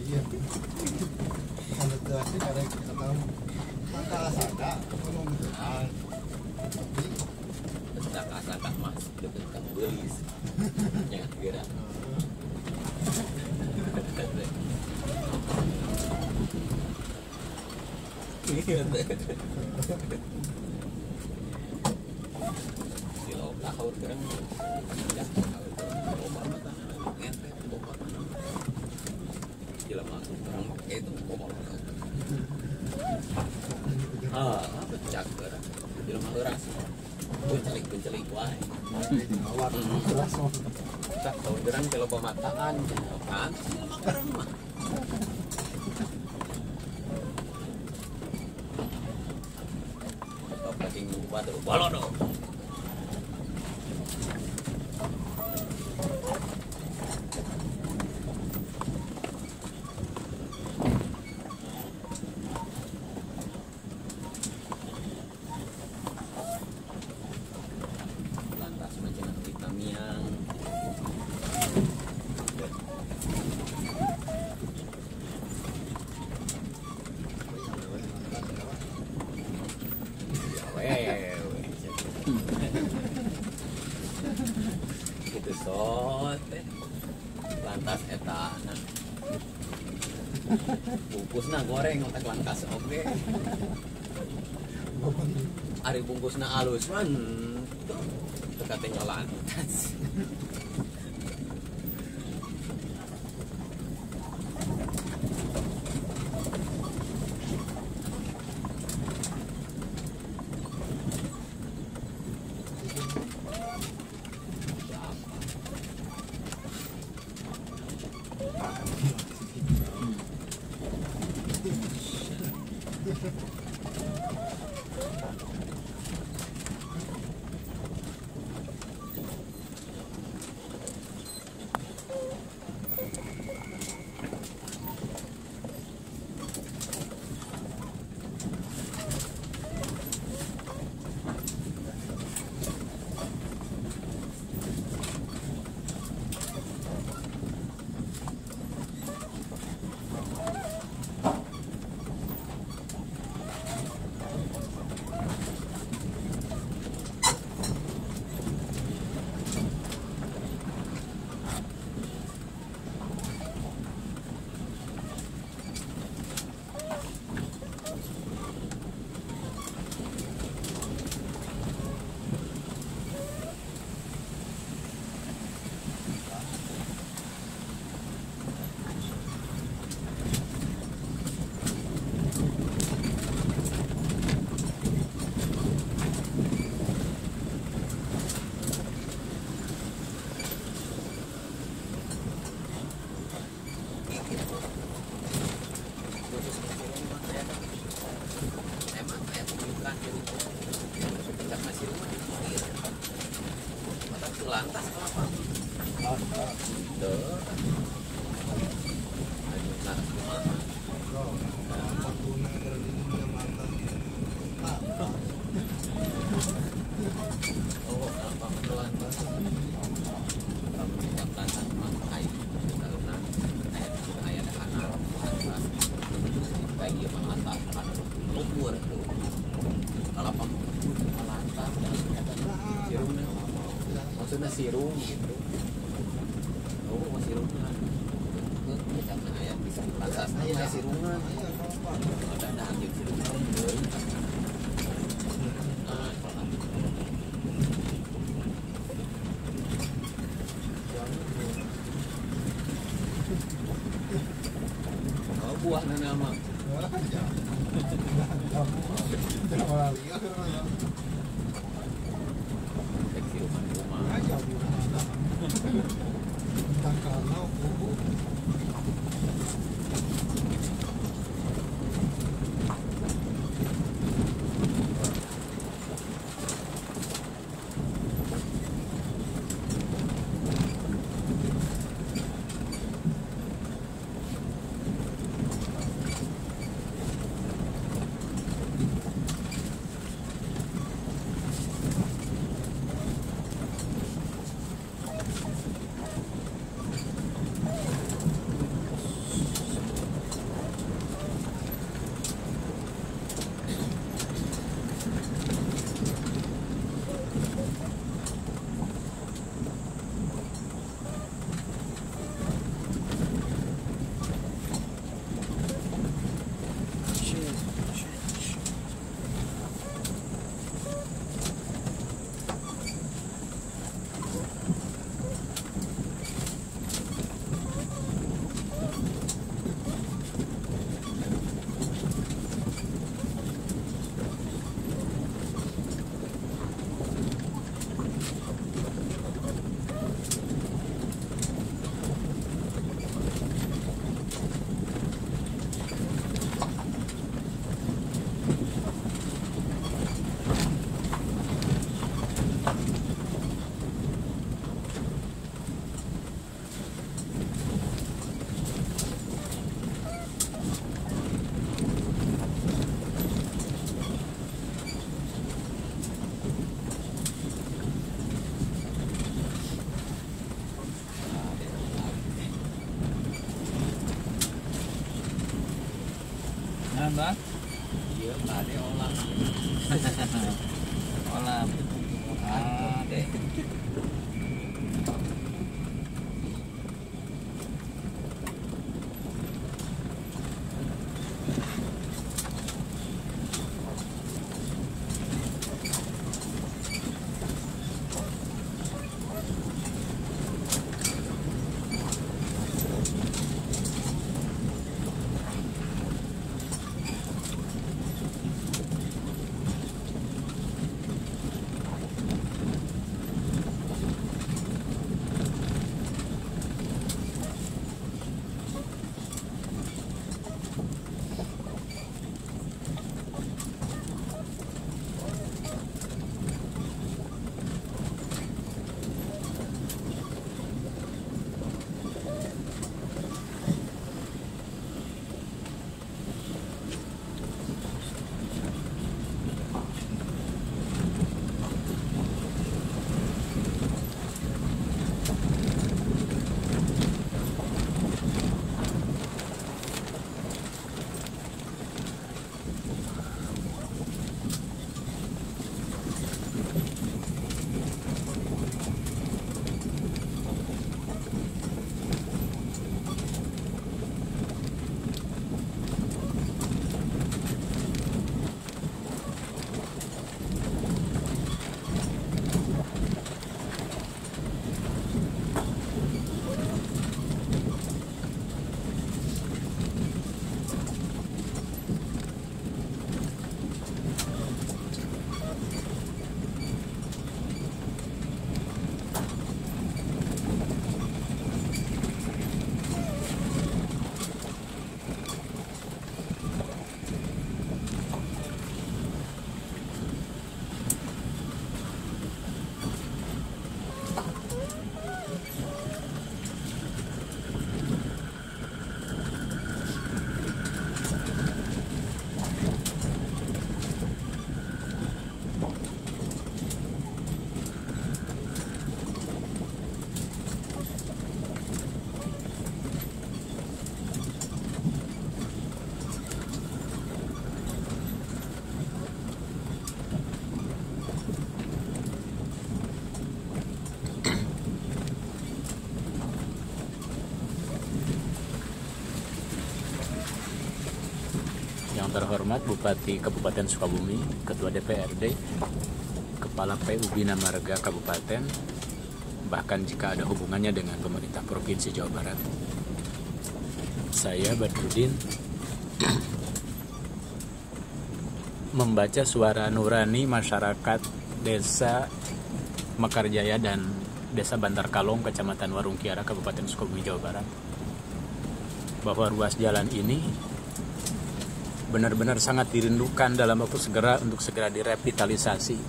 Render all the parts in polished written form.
iya. Kalau itu asli karena kita tahu maka asada ngomong beneran. Tidak asal mas deket kang belis. Jangan kira. Silau tahun kan ya obat ngente obat gila masuk orang pakai itu obat pecah gara gila mah orang sih pencelik wae Awak langsung tak tahun gerang kalau pemataan kan orang mah daging batu balon dong. Lantas macam hitam yang gitu sote lantas etana bungkusna goreng otak lantas oke ari bungkusna alus man tekatnya lantas lantas kenapa? Tuh. Aduh, nah, kumaha? Oh, apa lantas? Kamu lantas mah air. Kalau nah, air anak lantas. Lagi mah lantas kan umur tuh. Kalau apa lantas sirumnya maksudnya sirum gitu. Oh, sirumnya karena ayat bisa lantas nama sirumnya ada anjing sirumnya buah nama Bang? Iya, ada olah. Olah. Deh. Yang terhormat Bupati Kabupaten Sukabumi, Ketua DPRD, Kepala PU Bina Marga Kabupaten, bahkan jika ada hubungannya dengan pemerintah Provinsi Jawa Barat. Saya Badrudin membaca suara nurani masyarakat Desa Mekarjaya dan Desa Bantar Kalong, Kecamatan Warung Kiara, Kabupaten Sukabumi, Jawa Barat, bahwa ruas jalan ini benar-benar sangat dirindukan dalam waktu segera untuk segera direvitalisasi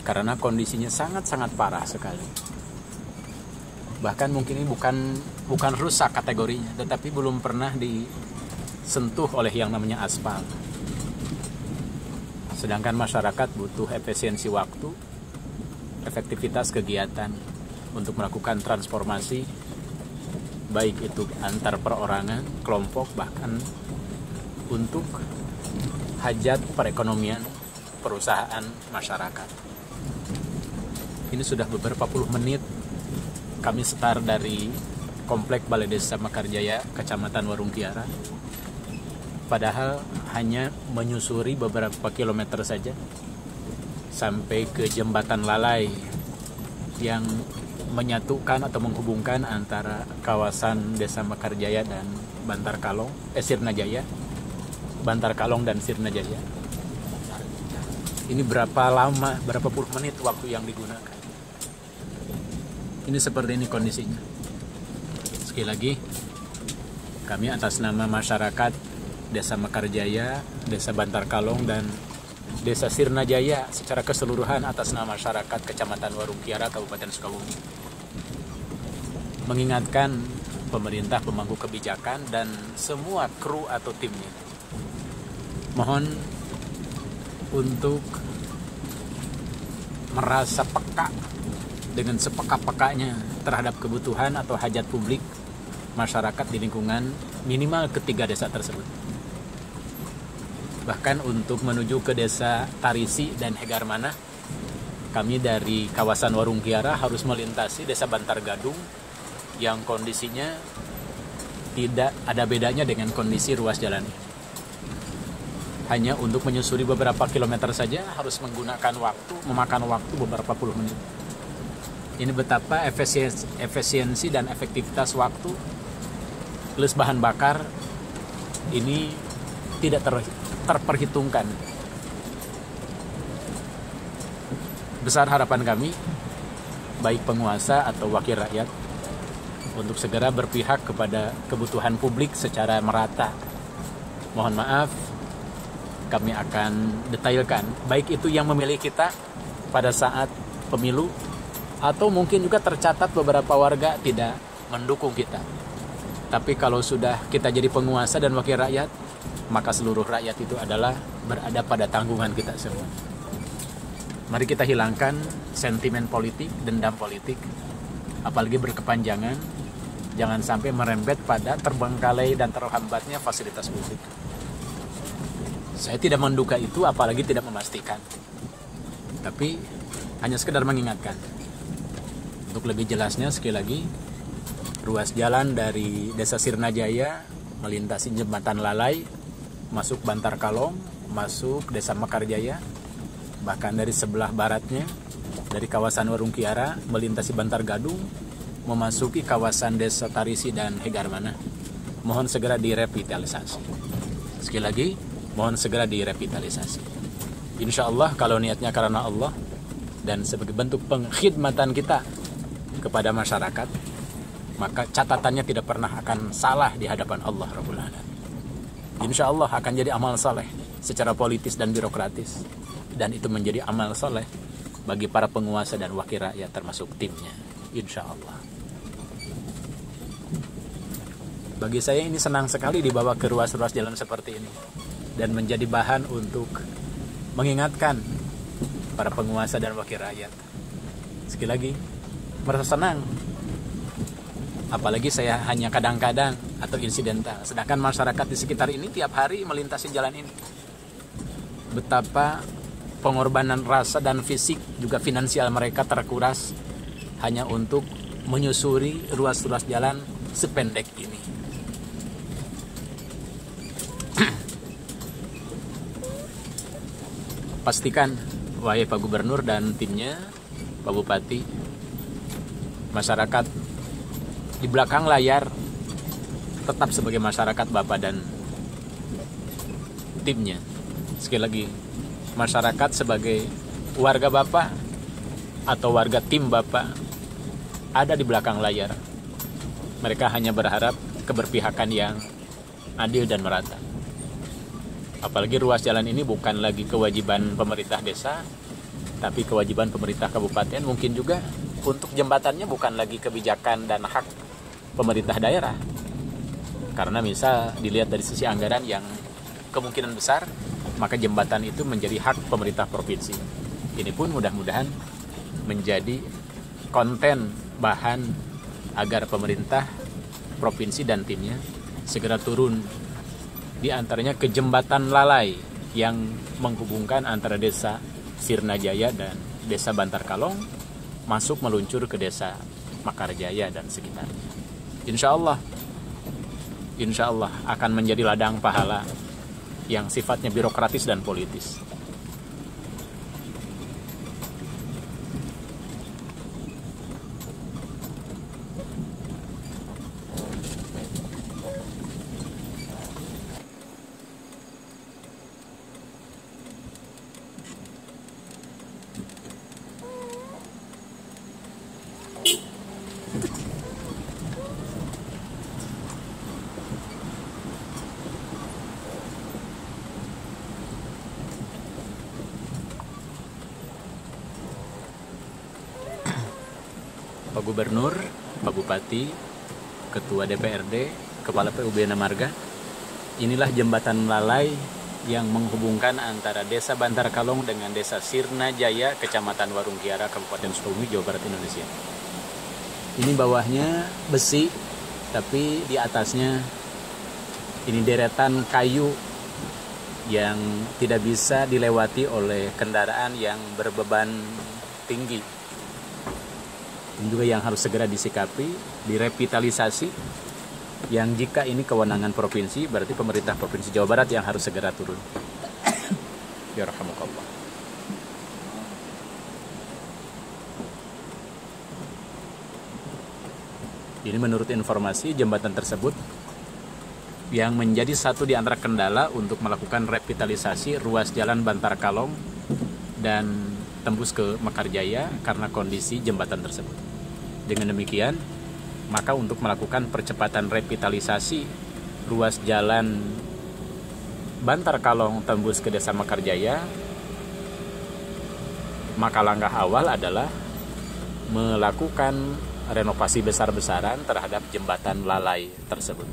karena kondisinya sangat-sangat parah sekali. Bahkan mungkin ini bukan rusak kategorinya, tetapi belum pernah disentuh oleh yang namanya aspal. Sedangkan masyarakat butuh efisiensi waktu, efektivitas kegiatan untuk melakukan transformasi, baik itu antar perorangan, kelompok, bahkan untuk hajat perekonomian perusahaan masyarakat. Ini sudah beberapa puluh menit kami start dari Komplek Balai Desa Mekarjaya, Kecamatan Warung Kiara. Padahal hanya menyusuri beberapa kilometer saja sampai ke Jembatan Lalai yang menyatukan atau menghubungkan antara kawasan Desa Mekarjaya dan Bantar Kalong, Sirnajaya, Bantar Kalong dan Sirnajaya. Ini berapa lama, berapa puluh menit waktu yang digunakan. Ini seperti ini kondisinya. Sekali lagi, kami atas nama masyarakat Desa Mekarjaya, Desa Bantar Kalong, dan Desa Sirnajaya secara keseluruhan atas nama masyarakat Kecamatan Warung Kiara, Kabupaten Sukabumi, mengingatkan pemerintah, pemangku kebijakan, dan semua kru atau timnya, mohon untuk merasa peka dengan sepeka-pekanya terhadap kebutuhan atau hajat publik masyarakat di lingkungan minimal ketiga desa tersebut. Bahkan untuk menuju ke desa Tarisi dan Hegarmana, kami dari kawasan Warung Kiara harus melintasi desa Bantar Gadung yang kondisinya tidak ada bedanya dengan kondisi ruas jalan. Hanya untuk menyusuri beberapa kilometer saja harus memakan waktu beberapa puluh menit. Ini betapa efisiensi dan efektivitas waktu plus bahan bakar ini tidak terperhitungkan. Besar harapan kami, baik penguasa atau wakil rakyat, untuk segera berpihak kepada kebutuhan publik secara merata. Mohon maaf, kami akan detailkan, baik itu yang memilih kita pada saat pemilu, atau mungkin juga tercatat beberapa warga tidak mendukung kita. Tapi kalau sudah kita jadi penguasa dan wakil rakyat, maka seluruh rakyat itu adalah berada pada tanggungan kita semua. Mari kita hilangkan sentimen politik, dendam politik, apalagi berkepanjangan. Jangan sampai merembet pada terbengkalai dan terhambatnya fasilitas publik. Saya tidak menduga itu, apalagi tidak memastikan. Tapi hanya sekedar mengingatkan. Untuk lebih jelasnya, sekali lagi, ruas jalan dari Desa Sirnajaya melintasi Jembatan Lalai, masuk Bantar Kalong, masuk Desa Mekarjaya, bahkan dari sebelah baratnya, dari kawasan Warung Kiara, melintasi Bantar Gadung, memasuki kawasan Desa Tarisi dan Hegarmana. Mohon segera direvitalisasi. Sekali lagi, mohon segera direvitalisasi. Insya Allah kalau niatnya karena Allah dan sebagai bentuk pengkhidmatan kita kepada masyarakat, maka catatannya tidak pernah akan salah di hadapan Allah Rabbul Alamin. Insya Allah akan jadi amal saleh secara politis dan birokratis, dan itu menjadi amal saleh bagi para penguasa dan wakil rakyat termasuk timnya. Insya Allah. Bagi saya ini senang sekali dibawa ke ruas-ruas jalan seperti ini dan menjadi bahan untuk mengingatkan para penguasa dan wakil rakyat. Sekali lagi, merasa senang. Apalagi saya hanya kadang-kadang atau insidental. Sedangkan masyarakat di sekitar ini tiap hari melintasi jalan ini. Betapa pengorbanan rasa dan fisik juga finansial mereka terkuras hanya untuk menyusuri ruas-ruas jalan sependek ini. Pastikan, wahai Pak Gubernur dan timnya, Pak Bupati, masyarakat di belakang layar tetap sebagai masyarakat Bapak dan timnya. Sekali lagi, masyarakat sebagai warga Bapak atau warga tim Bapak ada di belakang layar. Mereka hanya berharap keberpihakan yang adil dan merata. Apalagi ruas jalan ini bukan lagi kewajiban pemerintah desa, tapi kewajiban pemerintah kabupaten. Mungkin juga untuk jembatannya bukan lagi kebijakan dan hak pemerintah daerah. Karena misal dilihat dari sisi anggaran yang kemungkinan besar, maka jembatan itu menjadi hak pemerintah provinsi. Ini pun mudah-mudahan menjadi konten bahan agar pemerintah provinsi dan timnya segera turun, di antaranya ke Jembatan Lalai yang menghubungkan antara Desa Sirnajaya dan Desa Bantar Kalong, masuk meluncur ke Desa Mekarjaya dan sekitarnya. Insya Allah akan menjadi ladang pahala yang sifatnya birokratis dan politis. Pak Gubernur, Pak Bupati, Ketua DPRD, Kepala PUBN Marga, inilah Jembatan Lalai yang menghubungkan antara Desa Bantar Kalong dengan Desa Sirnajaya, Kecamatan Warung Kiara, Kabupaten Sukabumi, Jawa Barat, Indonesia. Ini bawahnya besi, tapi di atasnya ini deretan kayu yang tidak bisa dilewati oleh kendaraan yang berbeban tinggi. Ini juga yang harus segera disikapi, direvitalisasi, yang jika ini kewenangan provinsi, berarti pemerintah Provinsi Jawa Barat yang harus segera turun. Ya rahmukallah. Ini menurut informasi, jembatan tersebut yang menjadi satu di antara kendala untuk melakukan revitalisasi ruas jalan Bantar Kalong dan tembus ke Mekarjaya karena kondisi jembatan tersebut. Dengan demikian, maka untuk melakukan percepatan revitalisasi ruas jalan Bantar Kalong tembus ke Desa Mekarjaya, maka langkah awal adalah melakukan renovasi besar-besaran terhadap jembatan lalai tersebut.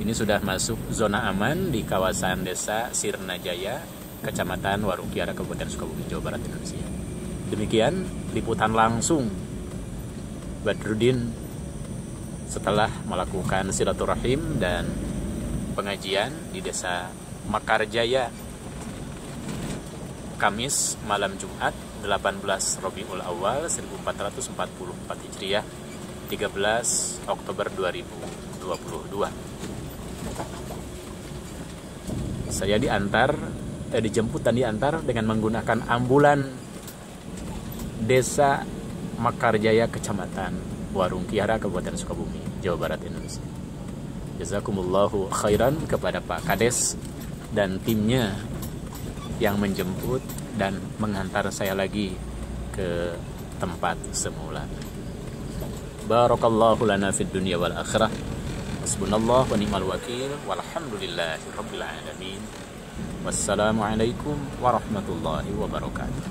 Ini sudah masuk zona aman di kawasan Desa Sirnajaya, Kecamatan Warung Kiara, Kabupaten Sukabumi, Jawa Barat, Indonesia. Demikian liputan langsung Badrudin setelah melakukan silaturahim dan pengajian di Desa Mekarjaya Kamis malam Jumat 18 Rabiul Awal 1444 Hijriah, 13 Oktober 2022. Saya dijemput dan diantar dengan menggunakan ambulan Desa Mekarjaya, Kecamatan Warung Kiara, Kabupaten Sukabumi, Jawa Barat, Indonesia. Jazakumullahu khairan kepada Pak Kades dan timnya yang menjemput dan mengantar saya lagi ke tempat semula. Barakallahu lana fid dunya wal akhirah. Hasbunallah wa ni'mal wakil. Walhamdulillahi rabbil alamin. Wassalamualaikum warahmatullahi wabarakatuh.